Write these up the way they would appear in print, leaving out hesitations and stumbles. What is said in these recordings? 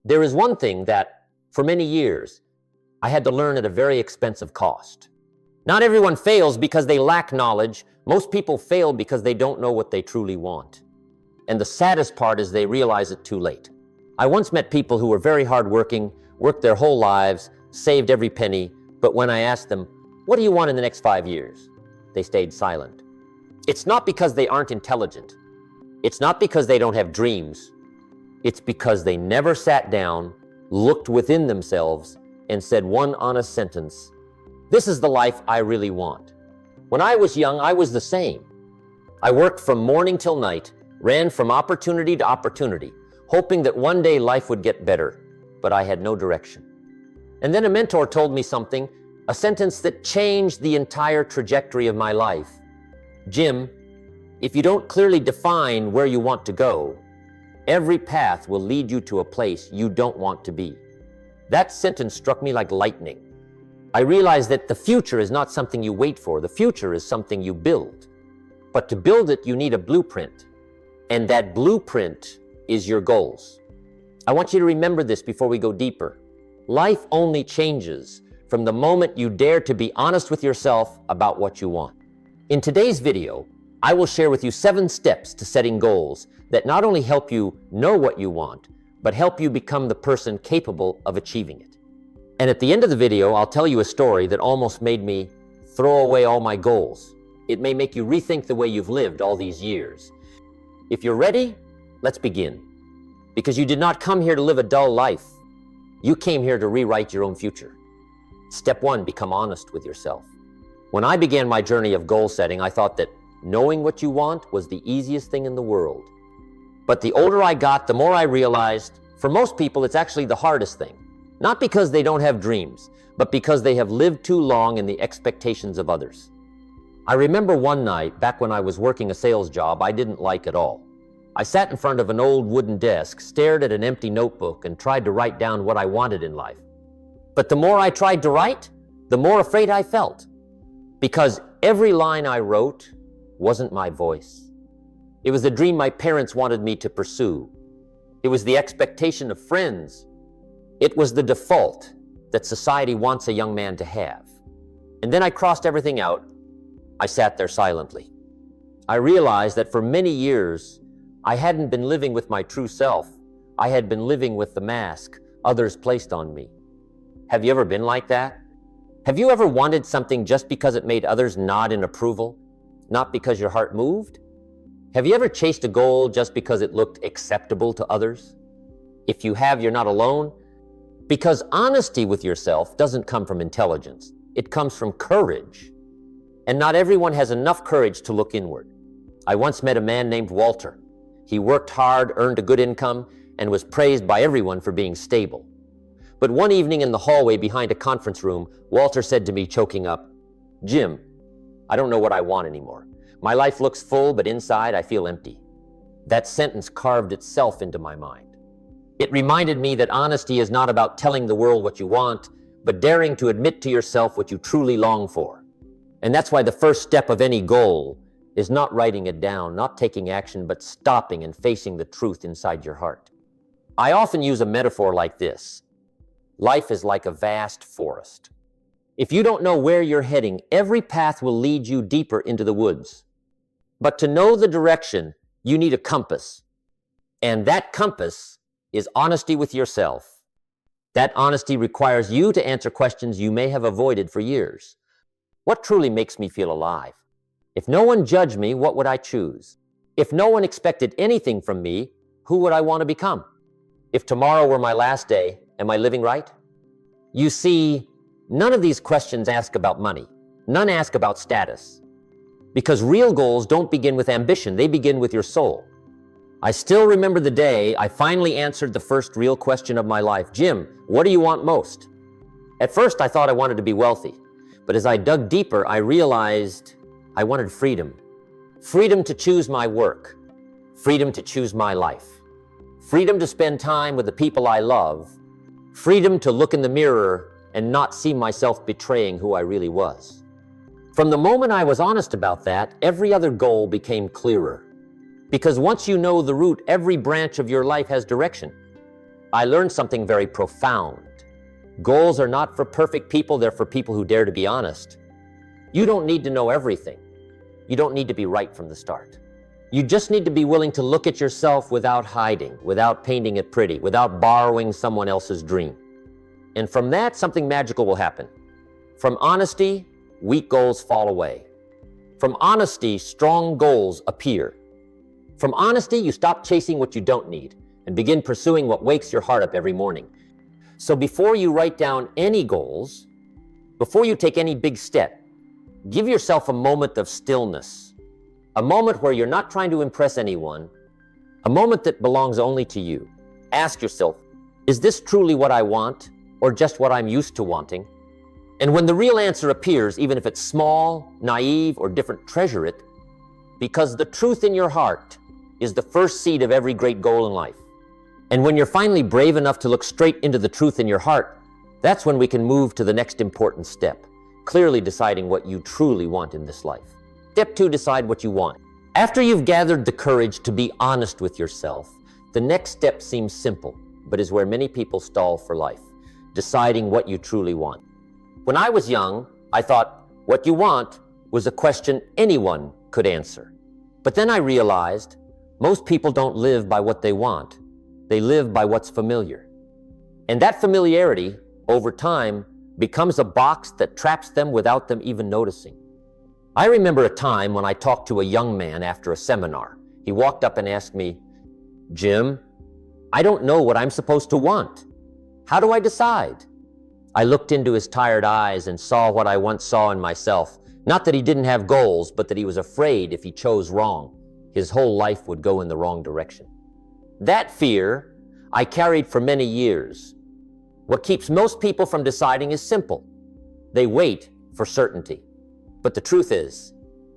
There is one thing that, for many years, I had to learn at a very expensive cost. Not everyone fails because they lack knowledge. Most people fail because they don't know what they truly want. And the saddest part is they realize it too late. I once met people who were very hardworking, worked their whole lives, saved every penny, but when I asked them, "What do you want in the next 5 years?" they stayed silent. It's not because they aren't intelligent. It's not because they don't have dreams. It's because they never sat down, looked within themselves, and said one honest sentence: "This is the life I really want." When I was young, I was the same. I worked from morning till night, ran from opportunity to opportunity, hoping that one day life would get better, but I had no direction. And then a mentor told me something, a sentence that changed the entire trajectory of my life. "Jim, if you don't clearly define where you want to go, every path will lead you to a place you don't want to be." That sentence struck me like lightning. I realized that the future is not something you wait for. The future is something you build. But to build it, you need a blueprint. And that blueprint is your goals. I want you to remember this before we go deeper. Life only changes from the moment you dare to be honest with yourself about what you want. In today's video, I will share with you 7 steps to setting goals that not only help you know what you want, but help you become the person capable of achieving it. And at the end of the video, I'll tell you a story that almost made me throw away all my goals. It may make you rethink the way you've lived all these years. If you're ready, let's begin. Because you did not come here to live a dull life. You came here to rewrite your own future. Step 1, become honest with yourself. When I began my journey of goal setting, I thought that knowing what you want was the easiest thing in the world. But the older I got, the more I realized, for most people, it's actually the hardest thing. Not because they don't have dreams, but because they have lived too long in the expectations of others. I remember one night, back when I was working a sales job I didn't like at all. I sat in front of an old wooden desk, stared at an empty notebook, and tried to write down what I wanted in life. But the more I tried to write, the more afraid I felt. Because every line I wrote wasn't my voice. It was a dream my parents wanted me to pursue. It was the expectation of friends. It was the default that society wants a young man to have. And then I crossed everything out. I sat there silently. I realized that for many years, I hadn't been living with my true self. I had been living with the mask others placed on me. Have you ever been like that? Have you ever wanted something just because it made others nod in approval, not because your heart moved? Have you ever chased a goal just because it looked acceptable to others? If you have, you're not alone. Because honesty with yourself doesn't come from intelligence. It comes from courage. And not everyone has enough courage to look inward. I once met a man named Walter. He worked hard, earned a good income, and was praised by everyone for being stable. But one evening in the hallway behind a conference room, Walter said to me, choking up, "Jim, I don't know what I want anymore. My life looks full, but inside I feel empty." That sentence carved itself into my mind. It reminded me that honesty is not about telling the world what you want, but daring to admit to yourself what you truly long for. And that's why the first step of any goal is not writing it down, not taking action, but stopping and facing the truth inside your heart. I often use a metaphor like this. Life is like a vast forest. If you don't know where you're heading, every path will lead you deeper into the woods. But to know the direction, you need a compass. And that compass is honesty with yourself. That honesty requires you to answer questions you may have avoided for years. What truly makes me feel alive? If no one judged me, what would I choose? If no one expected anything from me, who would I want to become? If tomorrow were my last day, am I living right? You see, none of these questions ask about money. None ask about status. Because real goals don't begin with ambition, they begin with your soul. I still remember the day I finally answered the first real question of my life. "Jim, what do you want most?" At first, I thought I wanted to be wealthy. But as I dug deeper, I realized I wanted freedom. Freedom to choose my work. Freedom to choose my life. Freedom to spend time with the people I love. Freedom to look in the mirror and not see myself betraying who I really was. From the moment I was honest about that, every other goal became clearer. Because once you know the route, every branch of your life has direction. I learned something very profound. Goals are not for perfect people, they're for people who dare to be honest. You don't need to know everything. You don't need to be right from the start. You just need to be willing to look at yourself without hiding, without painting it pretty, without borrowing someone else's dream. And from that, something magical will happen. From honesty, weak goals fall away. From honesty, strong goals appear. From honesty, you stop chasing what you don't need and begin pursuing what wakes your heart up every morning. So before you write down any goals, before you take any big step, give yourself a moment of stillness, a moment where you're not trying to impress anyone, a moment that belongs only to you. Ask yourself, is this truly what I want or just what I'm used to wanting? And when the real answer appears, even if it's small, naive, or different, treasure it, because the truth in your heart is the first seed of every great goal in life. And when you're finally brave enough to look straight into the truth in your heart, that's when we can move to the next important step, clearly deciding what you truly want in this life. Step 2, decide what you want. After you've gathered the courage to be honest with yourself, the next step seems simple, but is where many people stall for life, deciding what you truly want. When I was young, I thought what you want was a question anyone could answer. But then I realized most people don't live by what they want. They live by what's familiar. And that familiarity, over time, becomes a box that traps them without them even noticing. I remember a time when I talked to a young man after a seminar. He walked up and asked me, "Jim, I don't know what I'm supposed to want. How do I decide?" I looked into his tired eyes and saw what I once saw in myself. Not that he didn't have goals, but that he was afraid if he chose wrong, his whole life would go in the wrong direction. That fear I carried for many years. What keeps most people from deciding is simple. They wait for certainty. But the truth is,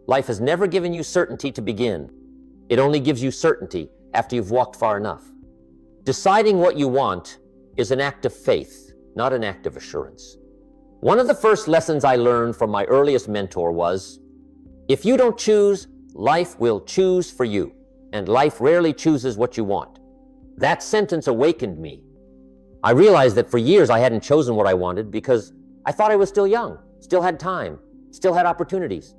life has never given you certainty to begin. It only gives you certainty after you've walked far enough. Deciding what you want is an act of faith, not an act of assurance. One of the first lessons I learned from my earliest mentor was, if you don't choose, life will choose for you, and life rarely chooses what you want. That sentence awakened me. I realized that for years I hadn't chosen what I wanted because I thought I was still young, still had time, still had opportunities.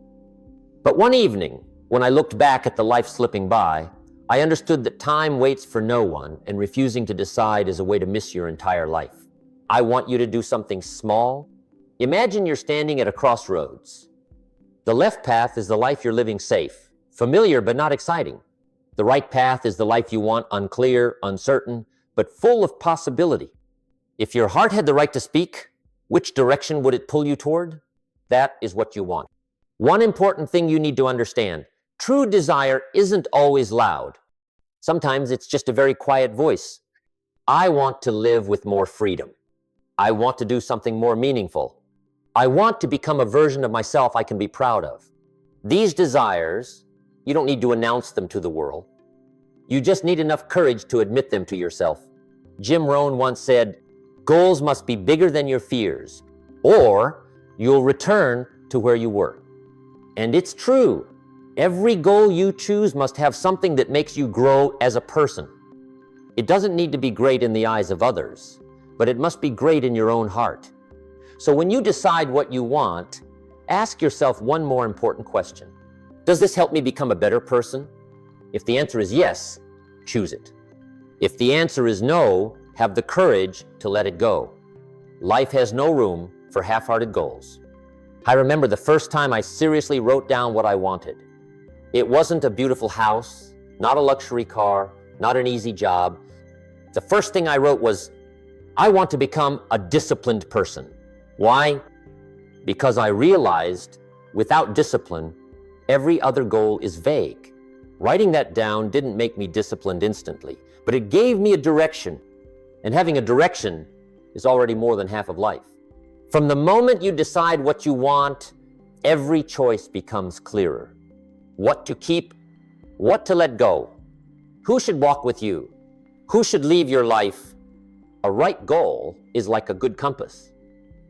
But one evening, when I looked back at the life slipping by, I understood that time waits for no one, and refusing to decide is a way to miss your entire life. I want you to do something small. Imagine you're standing at a crossroads. The left path is the life you're living safe, familiar but not exciting. The right path is the life you want, unclear, uncertain, but full of possibility. If your heart had the right to speak, which direction would it pull you toward? That is what you want. One important thing you need to understand, true desire isn't always loud. Sometimes it's just a very quiet voice. I want to live with more freedom. I want to do something more meaningful. I want to become a version of myself I can be proud of. These desires, you don't need to announce them to the world. You just need enough courage to admit them to yourself. Jim Rohn once said, "Goals must be bigger than your fears, or you'll return to where you were." And it's true. Every goal you choose must have something that makes you grow as a person. It doesn't need to be great in the eyes of others, but it must be great in your own heart. So when you decide what you want, ask yourself one more important question. Does this help me become a better person? If the answer is yes, choose it. If the answer is no, have the courage to let it go. Life has no room for half-hearted goals. I remember the first time I seriously wrote down what I wanted. It wasn't a beautiful house, not a luxury car, not an easy job. The first thing I wrote was, I want to become a disciplined person. Why? Because I realized without discipline, every other goal is vague. Writing that down didn't make me disciplined instantly, but it gave me a direction. And having a direction is already more than half of life. From the moment you decide what you want, every choice becomes clearer. What to keep, what to let go. Who should walk with you? Who should leave your life? A right goal is like a good compass.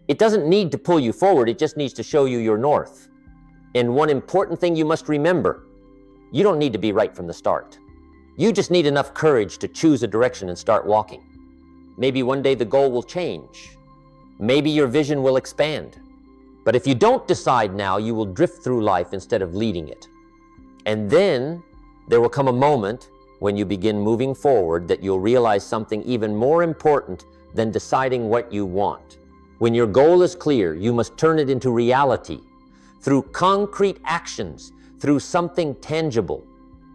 It doesn't need to pull you forward, it just needs to show you your north. And one important thing you must remember, you don't need to be right from the start. You just need enough courage to choose a direction and start walking. Maybe one day the goal will change. Maybe your vision will expand. But if you don't decide now, you will drift through life instead of leading it. And then there will come a moment when you begin moving forward that you'll realize something even more important than deciding what you want. When your goal is clear, you must turn it into reality through concrete actions, through something tangible.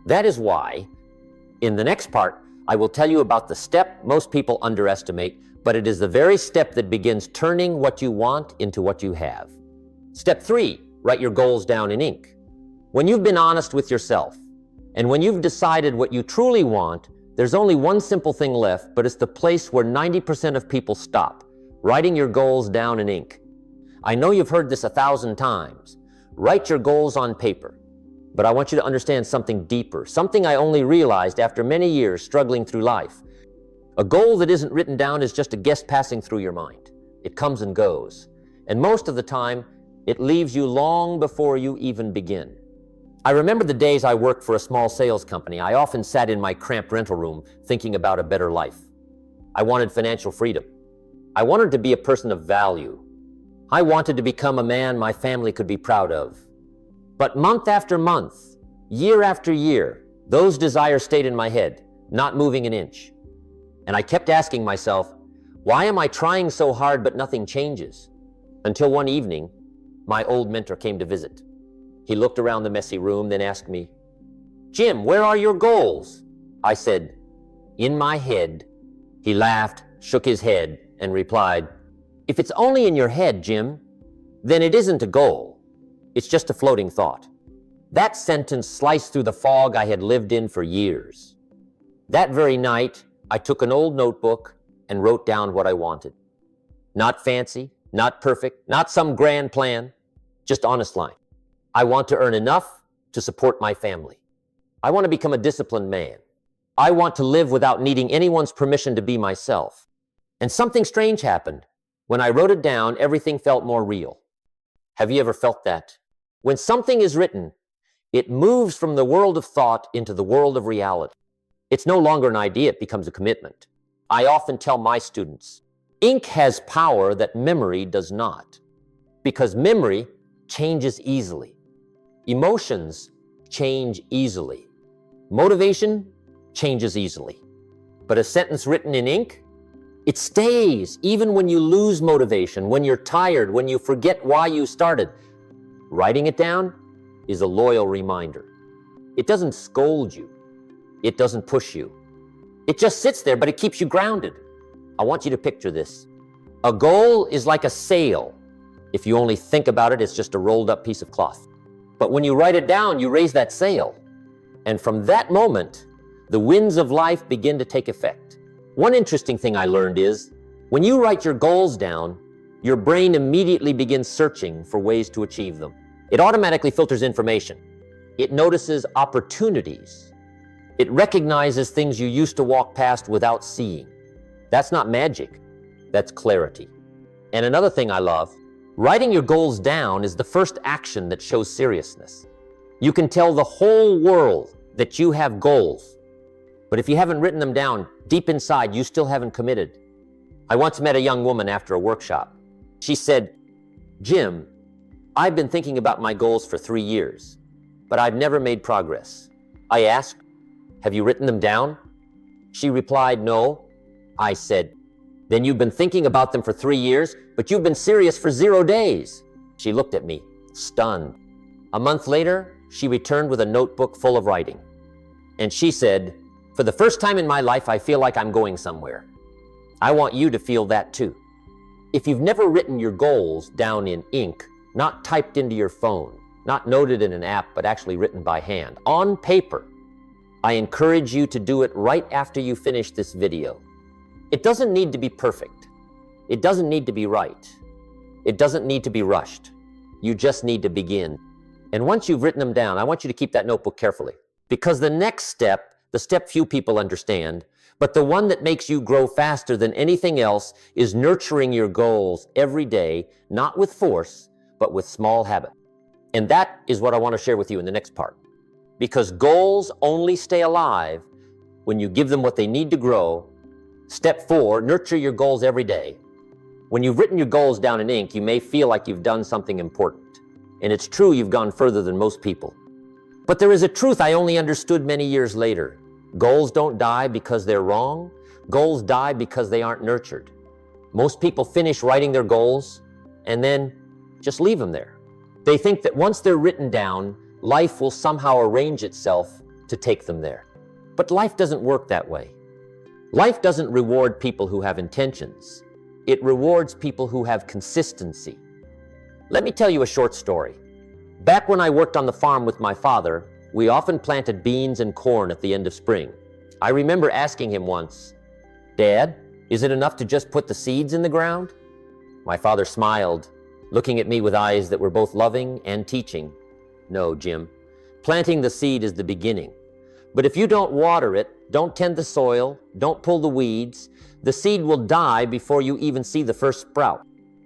That is why, in the next part, I will tell you about the step most people underestimate, but it is the very step that begins turning what you want into what you have. Step 3, write your goals down in ink. When you've been honest with yourself, and when you've decided what you truly want, there's only one simple thing left, but it's the place where 90% of people stop, writing your goals down in ink. I know you've heard this 1,000 times. Write your goals on paper. But I want you to understand something deeper, something I only realized after many years struggling through life. A goal that isn't written down is just a guess passing through your mind. It comes and goes. And most of the time, it leaves you long before you even begin. I remember the days I worked for a small sales company. I often sat in my cramped rental room thinking about a better life. I wanted financial freedom. I wanted to be a person of value. I wanted to become a man my family could be proud of. But month after month, year after year, those desires stayed in my head, not moving an inch. And I kept asking myself, why am I trying so hard but nothing changes? Until one evening, my old mentor came to visit. He looked around the messy room, then asked me, "Jim, where are your goals?" I said, "In my head." He laughed, shook his head, and replied, "If it's only in your head, Jim, then it isn't a goal. It's just a floating thought." That sentence sliced through the fog I had lived in for years. That very night, I took an old notebook and wrote down what I wanted. Not fancy, not perfect, not some grand plan, just honest line. I want to earn enough to support my family. I want to become a disciplined man. I want to live without needing anyone's permission to be myself. And something strange happened. When I wrote it down, everything felt more real. Have you ever felt that? When something is written, it moves from the world of thought into the world of reality. It's no longer an idea, it becomes a commitment. I often tell my students, ink has power that memory does not, because memory changes easily. Emotions change easily. Motivation changes easily. But a sentence written in ink, it stays even when you lose motivation, when you're tired, when you forget why you started. Writing it down is a loyal reminder. It doesn't scold you. It doesn't push you. It just sits there, but it keeps you grounded. I want you to picture this. A goal is like a sail. If you only think about it, it's just a rolled up piece of cloth. But when you write it down, you raise that sail. And from that moment, the winds of life begin to take effect. One interesting thing I learned is, when you write your goals down, your brain immediately begins searching for ways to achieve them. It automatically filters information. It notices opportunities. It recognizes things you used to walk past without seeing. That's not magic, that's clarity. And another thing I love, writing your goals down is the first action that shows seriousness. You can tell the whole world that you have goals, but if you haven't written them down, deep inside, you still haven't committed. I once met a young woman after a workshop. She said, "Jim, I've been thinking about my goals for 3 years, but I've never made progress." I asked, "Have you written them down?" She replied, "No." I said, "Then you've been thinking about them for 3 years, but you've been serious for 0 days." She looked at me, stunned. A month later, she returned with a notebook full of writing. And she said, "For the first time in my life, I feel like I'm going somewhere." I want you to feel that too. If you've never written your goals down in ink, not typed into your phone, not noted in an app, but actually written by hand, on paper, I encourage you to do it right after you finish this video. It doesn't need to be perfect. It doesn't need to be right. It doesn't need to be rushed. You just need to begin. And once you've written them down, I want you to keep that notebook carefully, because the next step, the step few people understand, but the one that makes you grow faster than anything else, is nurturing your goals every day, not with force, but with small habits. And that is what I want to share with you in the next part. Because goals only stay alive when you give them what they need to grow Step 4, nurture your goals every day. When you've written your goals down in ink, you may feel like you've done something important. And it's true you've gone further than most people. But there is a truth I only understood many years later. Goals don't die because they're wrong. Goals die because they aren't nurtured. Most people finish writing their goals and then just leave them there. They think that once they're written down, life will somehow arrange itself to take them there. But life doesn't work that way. Life doesn't reward people who have intentions. It rewards people who have consistency. Let me tell you a short story. Back when I worked on the farm with my father, we often planted beans and corn at the end of spring. I remember asking him once, "Dad, is it enough to just put the seeds in the ground?" My father smiled, looking at me with eyes that were both loving and teaching. "No, Jim. Planting the seed is the beginning. But if you don't water it, don't tend the soil, don't pull the weeds, the seed will die before you even see the first sprout."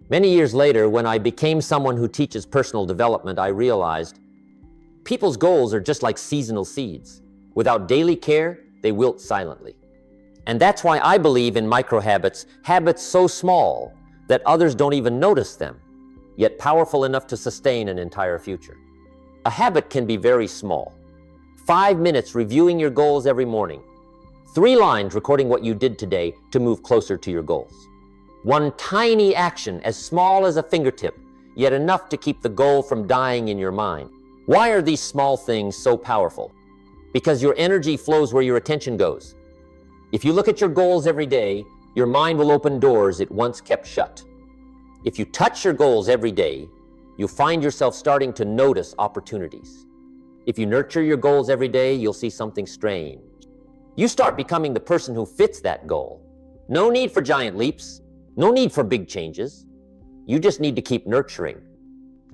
Many years later, when I became someone who teaches personal development, I realized people's goals are just like seasonal seeds. Without daily care, they wilt silently. And that's why I believe in micro-habits, habits so small that others don't even notice them, yet powerful enough to sustain an entire future. A habit can be very small. 5 minutes reviewing your goals every morning. 3 lines recording what you did today to move closer to your goals. One tiny action as small as a fingertip, yet enough to keep the goal from dying in your mind. Why are these small things so powerful? Because your energy flows where your attention goes. If you look at your goals every day, your mind will open doors it once kept shut. If you touch your goals every day, you'll find yourself starting to notice opportunities. If you nurture your goals every day, you'll see something strange. You start becoming the person who fits that goal. No need for giant leaps. No need for big changes. You just need to keep nurturing.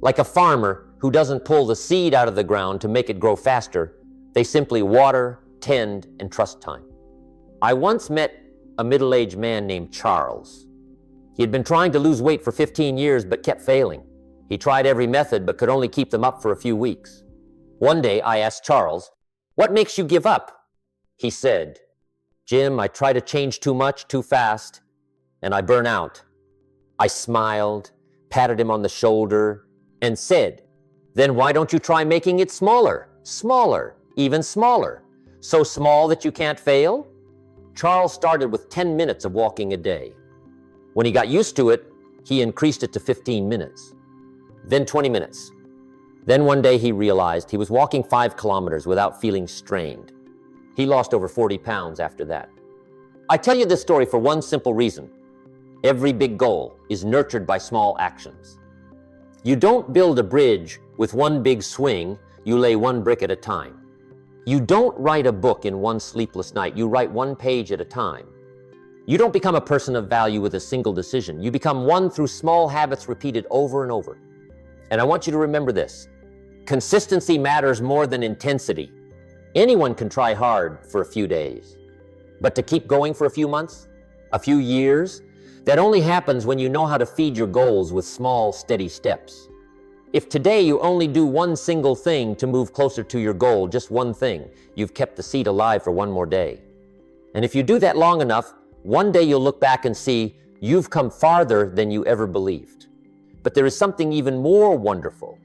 Like a farmer who doesn't pull the seed out of the ground to make it grow faster, they simply water, tend, and trust time. I once met a middle-aged man named Charles. He had been trying to lose weight for 15 years but kept failing. He tried every method but could only keep them up for a few weeks. One day I asked Charles, "What makes you give up?" He said, "Jim, I try to change too much, too fast, and I burn out." I smiled, patted him on the shoulder, and said, "Then why don't you try making it smaller, smaller, even smaller? So small that you can't fail?" Charles started with 10 minutes of walking a day. When he got used to it, he increased it to 15 minutes, then 20 minutes. Then one day he realized he was walking 5 kilometers without feeling strained. He lost over 40 pounds after that. I tell you this story for one simple reason. Every big goal is nurtured by small actions. You don't build a bridge with one big swing, you lay one brick at a time. You don't write a book in one sleepless night, you write one page at a time. You don't become a person of value with a single decision. You become one through small habits repeated over and over. And I want you to remember this. Consistency matters more than intensity. Anyone can try hard for a few days. But to keep going for a few months, a few years, that only happens when you know how to feed your goals with small, steady steps. If today you only do one single thing to move closer to your goal, just one thing, you've kept the seed alive for one more day. And if you do that long enough, one day you'll look back and see you've come farther than you ever believed. But there is something even more wonderful.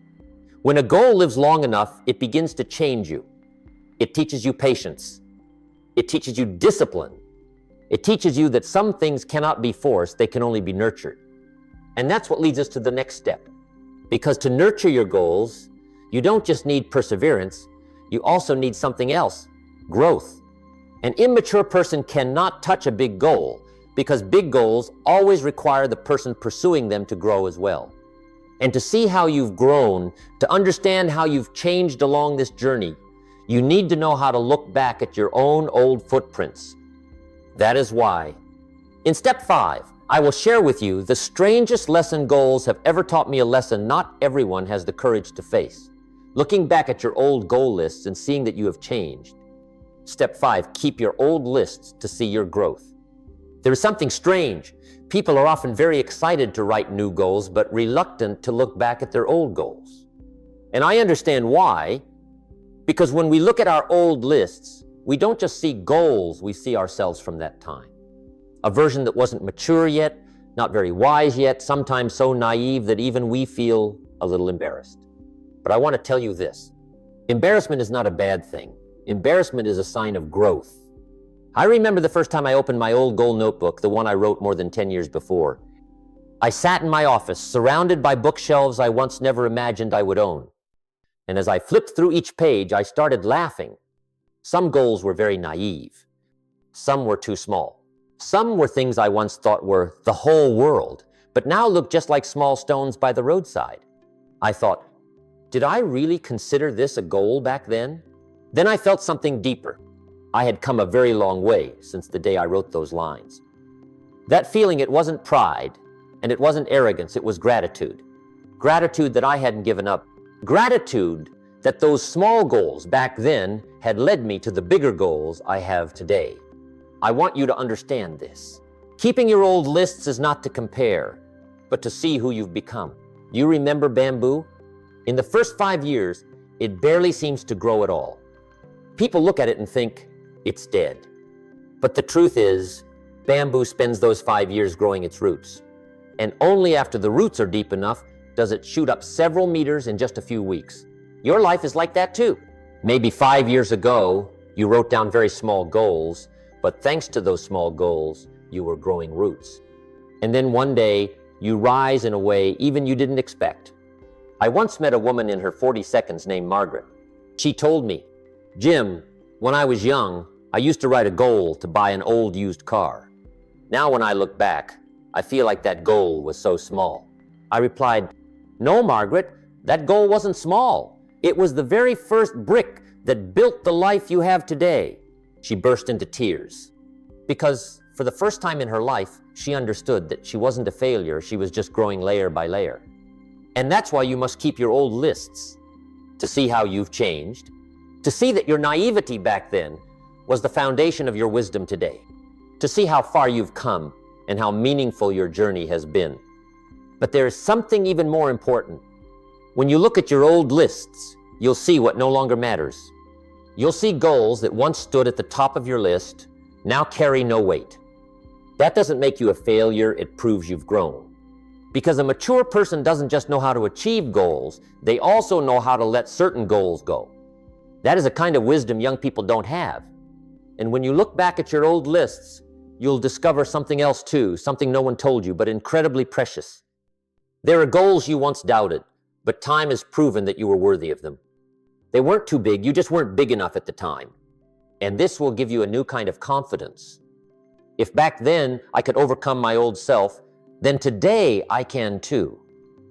When a goal lives long enough, it begins to change you. It teaches you patience. It teaches you discipline. It teaches you that some things cannot be forced, they can only be nurtured. And that's what leads us to the next step. Because to nurture your goals, you don't just need perseverance, you also need something else, growth. An immature person cannot touch a big goal because big goals always require the person pursuing them to grow as well. And to see how you've grown, to understand how you've changed along this journey, you need to know how to look back at your own old footprints. That is why, in step 5, I will share with you the strangest lesson goals have ever taught me, a lesson not everyone has the courage to face. Looking back at your old goal lists and seeing that you have changed. Step 5, keep your old lists to see your growth. There is something strange. People are often very excited to write new goals, but reluctant to look back at their old goals. And I understand why, because when we look at our old lists, we don't just see goals, we see ourselves from that time. a version that wasn't mature yet, not very wise yet, sometimes so naive that even we feel a little embarrassed. But I want to tell you this. Embarrassment is not a bad thing. Embarrassment is a sign of growth. I remember the first time I opened my old goal notebook, the one I wrote more than 10 years before. I sat in my office, surrounded by bookshelves I once never imagined I would own. And as I flipped through each page, I started laughing. Some goals were very naive. Some were too small. Some were things I once thought were the whole world, but now look just like small stones by the roadside. I thought, did I really consider this a goal back then? Then I felt something deeper. I had come a very long way since the day I wrote those lines. That feeling, it wasn't pride, and it wasn't arrogance, it was gratitude. Gratitude that I hadn't given up. Gratitude that those small goals back then had led me to the bigger goals I have today. I want you to understand this. Keeping your old lists is not to compare, but to see who you've become. You remember bamboo? In the first 5 years, it barely seems to grow at all. People look at it and think it's dead. But the truth is, bamboo spends those 5 years growing its roots. And only after the roots are deep enough does it shoot up several meters in just a few weeks. Your life is like that too. Maybe 5 years ago, you wrote down very small goals, but thanks to those small goals, you were growing roots. And then one day, you rise in a way even you didn't expect. I once met a woman in her 40s named Margaret. She told me, Jim, when I was young, I used to write a goal to buy an old used car. Now when I look back, I feel like that goal was so small. I replied, no, Margaret, that goal wasn't small. It was the very first brick that built the life you have today. She burst into tears because for the first time in her life, she understood that she wasn't a failure. She was just growing layer by layer. And that's why you must keep your old lists to see how you've changed, to see that your naivety back then was the foundation of your wisdom today, to see how far you've come and how meaningful your journey has been. But there is something even more important. When you look at your old lists, you'll see what no longer matters. You'll see goals that once stood at the top of your list now carry no weight. That doesn't make you a failure, it proves you've grown. Because a mature person doesn't just know how to achieve goals, they also know how to let certain goals go. That is a kind of wisdom young people don't have. And when you look back at your old lists, you'll discover something else too, something no one told you, but incredibly precious. There are goals you once doubted, but time has proven that you were worthy of them. They weren't too big, you just weren't big enough at the time. And this will give you a new kind of confidence. If back then I could overcome my old self, then today I can too.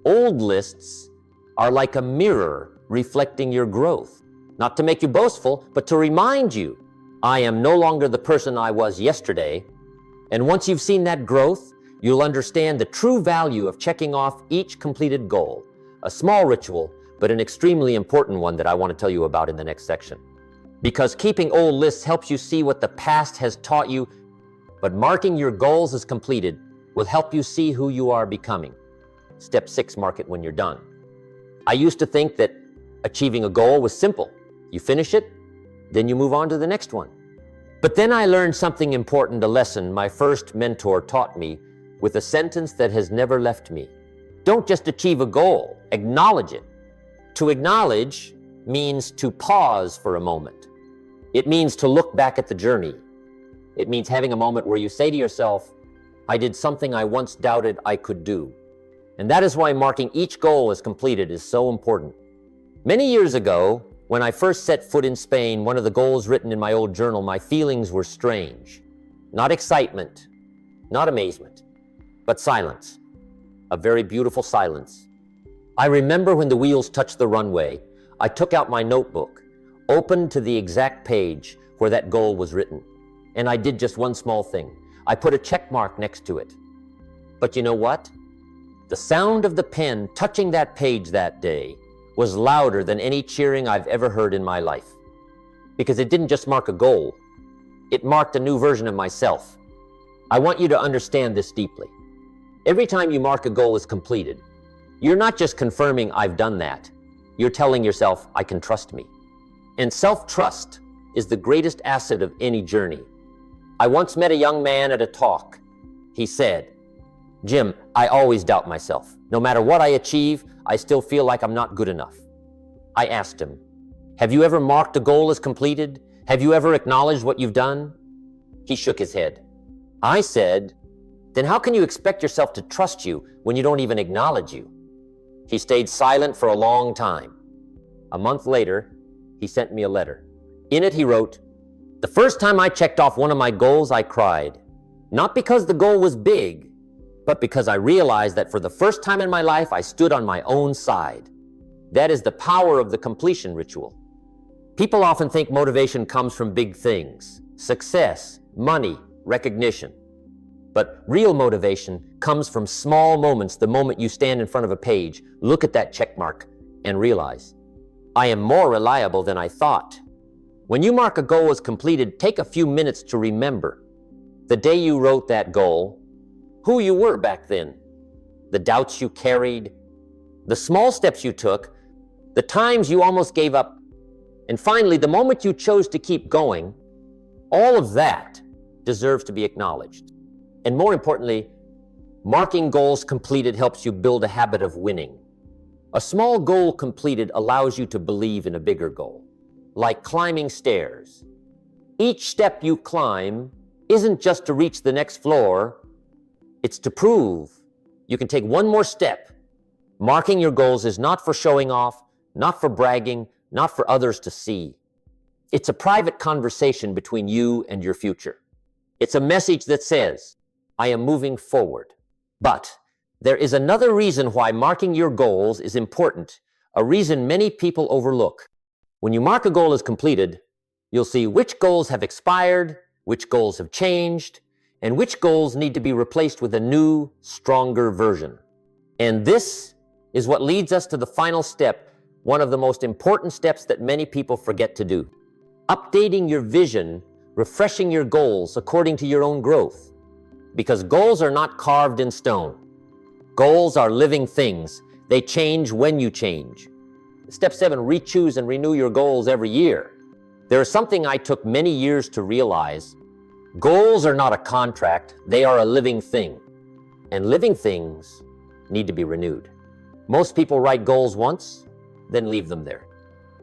Old lists are like a mirror reflecting your growth. Not to make you boastful, but to remind you, I am no longer the person I was yesterday. And once you've seen that growth, you'll understand the true value of checking off each completed goal. A small ritual, but an extremely important one that I want to tell you about in the next section. Because keeping old lists helps you see what the past has taught you, but marking your goals as completed will help you see who you are becoming. Step 6, mark it when you're done. I used to think that achieving a goal was simple. You finish it, then you move on to the next one. But then I learned something important, a lesson my first mentor taught me with a sentence that has never left me. Don't just achieve a goal, acknowledge it. To acknowledge means to pause for a moment. It means to look back at the journey. It means having a moment where you say to yourself, I did something I once doubted I could do. And that is why marking each goal as completed is so important. Many years ago, when I first set foot in Spain, one of the goals written in my old journal, my feelings were strange. Not excitement, not amazement, but silence. A very beautiful silence. I remember when the wheels touched the runway, I took out my notebook, opened to the exact page where that goal was written, and I did just one small thing. I put a check mark next to it. But you know what? The sound of the pen touching that page that day was louder than any cheering I've ever heard in my life. Because it didn't just mark a goal, it marked a new version of myself. I want you to understand this deeply. Every time you mark a goal as completed, you're not just confirming I've done that. You're telling yourself, I can trust me. And self-trust is the greatest asset of any journey. I once met a young man at a talk, He said, "Jim, I always doubt myself. No matter what I achieve, I still feel like I'm not good enough." I asked him, "Have you ever marked a goal as completed? Have you ever acknowledged what you've done?" He shook his head. I said, "Then how can you expect yourself to trust you when you don't even acknowledge you?" He stayed silent for a long time. A month later, he sent me a letter. In it, he wrote, "The first time I checked off one of my goals, I cried. Not because the goal was big, but because I realized that for the first time in my life, I stood on my own side." That is the power of the completion ritual. People often think motivation comes from big things, success, money, recognition. But real motivation comes from small moments, the moment you stand in front of a page, look at that check mark, and realize, I am more reliable than I thought. When you mark a goal as completed, take a few minutes to remember the day you wrote that goal, who you were back then, the doubts you carried, the small steps you took, the times you almost gave up, and finally, the moment you chose to keep going. All of that deserves to be acknowledged. And more importantly, marking goals completed helps you build a habit of winning. A small goal completed allows you to believe in a bigger goal, like climbing stairs. Each step you climb isn't just to reach the next floor, it's to prove you can take one more step. Marking your goals is not for showing off, not for bragging, not for others to see. It's a private conversation between you and your future. It's a message that says, I am moving forward. But there is another reason why marking your goals is important, a reason many people overlook. When you mark a goal as completed, you'll see which goals have expired, which goals have changed, and which goals need to be replaced with a new, stronger version. And this is what leads us to the final step, one of the most important steps that many people forget to do. Updating your vision, refreshing your goals according to your own growth. Because goals are not carved in stone. Goals are living things. They change when you change. Step 7, re-choose and renew your goals every year. There is something I took many years to realize. Goals are not a contract, they are a living thing. And living things need to be renewed. Most people write goals once, then leave them there.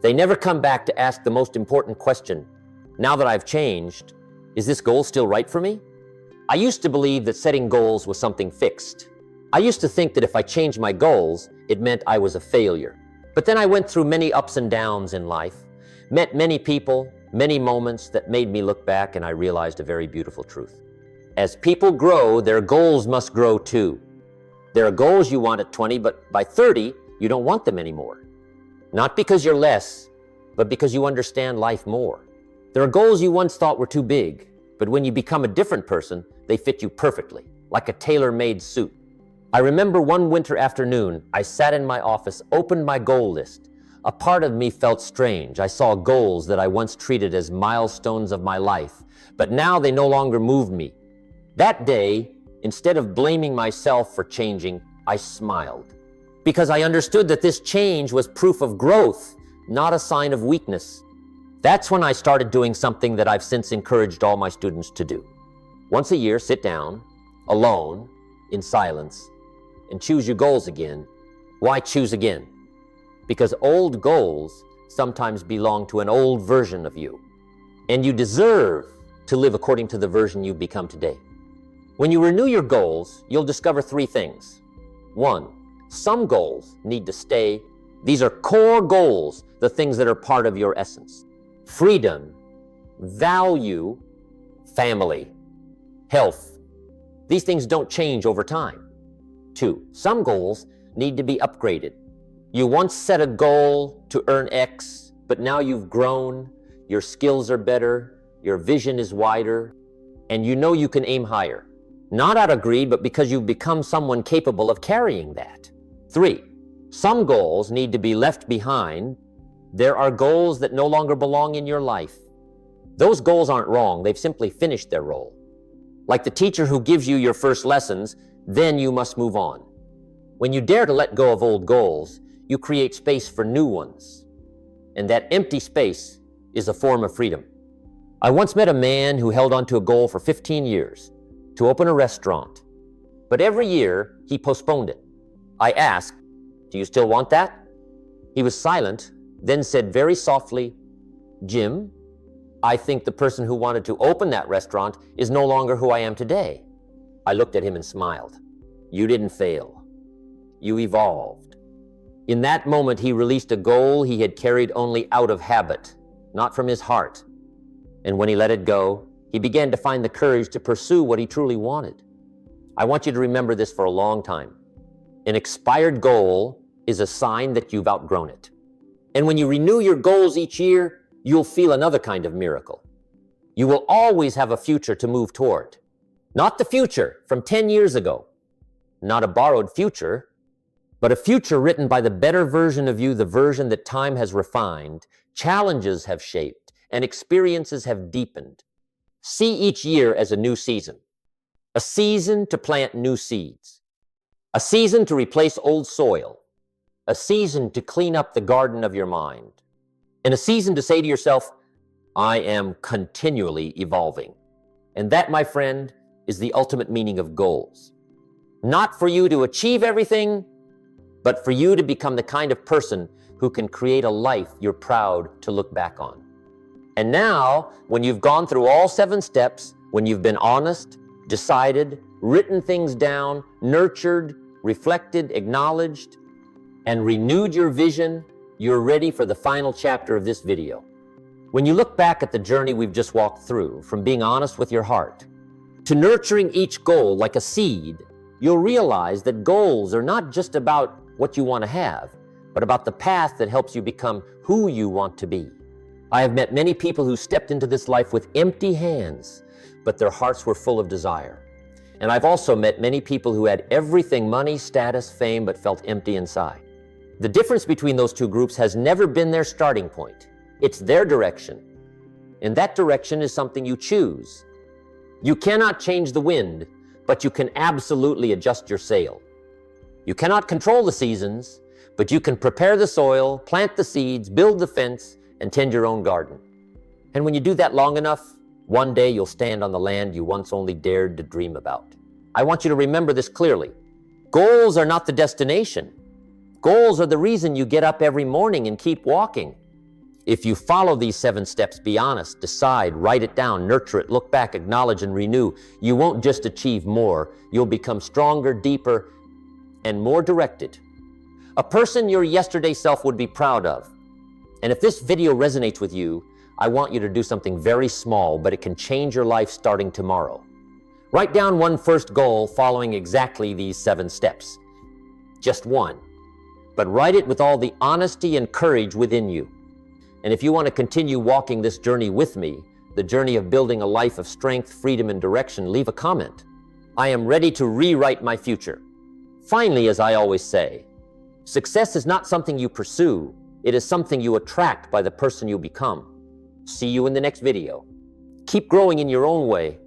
They never come back to ask the most important question. Now that I've changed, is this goal still right for me? I used to believe that setting goals was something fixed. I used to think that if I changed my goals, it meant I was a failure. But then I went through many ups and downs in life, met many people, many moments that made me look back, and I realized a very beautiful truth. As people grow, their goals must grow too. There are goals you want at 20, but by 30, you don't want them anymore. Not because you're less, but because you understand life more. There are goals you once thought were too big, but when you become a different person, they fit you perfectly, like a tailor-made suit. I remember one winter afternoon, I sat in my office, opened my goal list. A part of me felt strange. I saw goals that I once treated as milestones of my life, but now they no longer moved me. That day, instead of blaming myself for changing, I smiled. Because I understood that this change was proof of growth, not a sign of weakness. That's when I started doing something that I've since encouraged all my students to do. Once a year, sit down, alone, in silence, and choose your goals again. Why choose again? Because old goals sometimes belong to an old version of you, and you deserve to live according to the version you've become today. When you renew your goals, you'll discover 3 things. 1, some goals need to stay. These are core goals, the things that are part of your essence. Freedom, value, family, health. These things don't change over time. 2, some goals need to be upgraded. You once set a goal to earn X, but now you've grown, your skills are better, your vision is wider, and you know you can aim higher. Not out of greed, but because you've become someone capable of carrying that. 3, some goals need to be left behind. There are goals that no longer belong in your life. Those goals aren't wrong, they've simply finished their role. Like the teacher who gives you your first lessons, then you must move on. When you dare to let go of old goals, you create space for new ones. And that empty space is a form of freedom. I once met a man who held on to a goal for 15 years. to open a restaurant. But every year, he postponed it. I asked, "Do you still want that?" He was silent, then said very softly, "Jim, I think the person who wanted to open that restaurant is no longer who I am today." I looked at him and smiled. "You didn't fail. You evolved." In that moment, he released a goal he had carried only out of habit, not from his heart. And when he let it go, he began to find the courage to pursue what he truly wanted. I want you to remember this for a long time. An expired goal is a sign that you've outgrown it. And when you renew your goals each year, you'll feel another kind of miracle. You will always have a future to move toward. Not the future from 10 years ago, not a borrowed future, but a future written by the better version of you, the version that time has refined, challenges have shaped, and experiences have deepened. See each year as a new season. A season to plant new seeds. A season to replace old soil. A season to clean up the garden of your mind. And a season to say to yourself, "I am continually evolving." And that, my friend, is the ultimate meaning of goals. Not for you to achieve everything, but for you to become the kind of person who can create a life you're proud to look back on. And now, when you've gone through all 7 steps, when you've been honest, decided, written things down, nurtured, reflected, acknowledged, and renewed your vision, you're ready for the final chapter of this video. When you look back at the journey we've just walked through, from being honest with your heart to nurturing each goal like a seed, you'll realize that goals are not just about what you want to have, but about the path that helps you become who you want to be. I have met many people who stepped into this life with empty hands, but their hearts were full of desire. And I've also met many people who had everything, money, status, fame, but felt empty inside. The difference between those two groups has never been their starting point. It's their direction. And that direction is something you choose. You cannot change the wind, but you can absolutely adjust your sail. You cannot control the seasons, but you can prepare the soil, plant the seeds, build the fence, and tend your own garden. And when you do that long enough, one day you'll stand on the land you once only dared to dream about. I want you to remember this clearly. Goals are not the destination. Goals are the reason you get up every morning and keep walking. If you follow these 7 steps, be honest, decide, write it down, nurture it, look back, acknowledge, and renew, you won't just achieve more, you'll become stronger, deeper, and more directed. A person your yesterday self would be proud of. And if this video resonates with you, I want you to do something very small, but it can change your life starting tomorrow. Write down one first goal following exactly these 7 steps. Just one. But write it with all the honesty and courage within you. And if you want to continue walking this journey with me, the journey of building a life of strength, freedom, and direction, leave a comment. I am ready to rewrite my future. Finally, as I always say, success is not something you pursue. It is something you attract by the person you become. See you in the next video. Keep growing in your own way,